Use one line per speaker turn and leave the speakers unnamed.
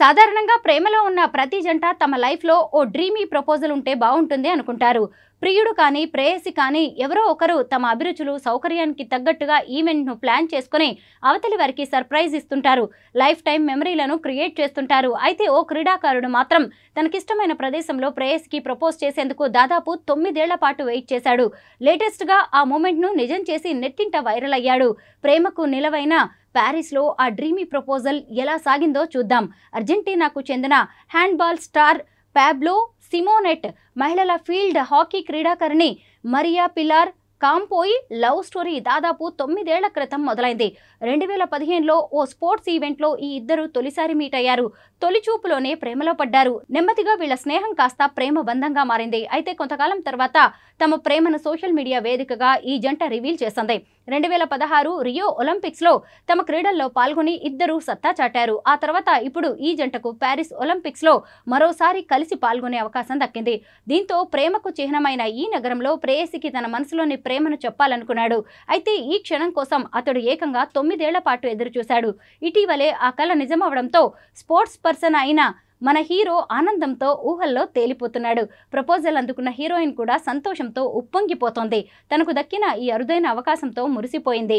సాధారణంగా ప్రేమలో ఉన్న ప్రతి జంట తమ లైఫ్లో ఓ డ్రీమీ ప్రపోజల్ ఉంటే బాగుంటుంది అనుకుంటారు. ప్రియుడు కానీ ప్రేయసి కానీ ఎవరో ఒకరు తమ అభిరుచులు సౌకర్యానికి తగ్గట్టుగా ఈవెంట్ను ప్లాన్ చేసుకుని అవతలి వారికి సర్ప్రైజ్ ఇస్తుంటారు. లైఫ్ టైం మెమరీలను క్రియేట్ చేస్తుంటారు. అయితే ఓ క్రీడాకారుడు మాత్రం తనకిష్టమైన ప్రదేశంలో ప్రేయసికి ప్రపోజ్ చేసేందుకు దాదాపు 9 ఏళ్ల పాటు వెయిట్ చేశాడు. లేటెస్ట్గా ఆ మూమెంట్ను నిజం చేసి నెట్టింట వైరల్ అయ్యాడు. ప్రేమకు నిలవైన ప్యారిస్లో ఆ డ్రీమీ ప్రపోజల్ ఎలా సాగిందో చూద్దాం. అర్జెంటీనాకు చెందిన హ్యాండ్బాల్ స్టార్ పాబ్లో సిమోనెట్ మహిళల ఫీల్డ్ హాకీ క్రీడాకారిణి మరియా పిలార్ కాంపోయి లవ్ స్టోరీ దాదాపు 9 ఏళ్ల క్రితం మొదలైంది. 2015లో ఓ స్పోర్ట్స్ ఈవెంట్లో ఈ ఇద్దరు తొలిసారి మీట్ అయ్యారు. తొలి చూపులోనే ప్రేమలో పడ్డారు. నెమ్మదిగా వీళ్ల స్నేహం కాస్త ప్రేమ బంధంగా మారింది. అయితే కొంతకాలం తర్వాత తమ ప్రేమను సోషల్ మీడియా వేదికగా ఈ జంట రివీల్ చేసింది. 2016 రియో ఒలింపిక్స్లో తమ క్రీడల్లో పాల్గొని ఇద్దరు సత్తా చాటారు. ఆ తర్వాత ఇప్పుడు ఈ జంటకు ప్యారిస్ ఒలింపిక్స్లో మరోసారి కలిసి పాల్గొనే అవకాశం దక్కింది. దీంతో ప్రేమకు చిహ్నమైన ఈ నగరంలో ప్రేయసికి తన మనసులోని ప్రేమను చెప్పాలనుకున్నాడు. అయితే ఈ క్షణం కోసం అతడు ఏకంగా 9 ఏళ్ల పాటు ఎదురుచూశాడు. ఇటీవలే ఆ కల నిజమవడంతో స్పోర్ట్స్ పర్సన్ అయిన మన హీరో ఆనందంతో ఊహల్లో తేలిపోతున్నాడు. ప్రపోజల్ అందుకున్న హీరోయిన్ కూడా సంతోషంతో ఉప్పొంగిపోతోంది. తనకు దక్కిన ఈ అరుదైన అవకాశంతో మురిసిపోయింది.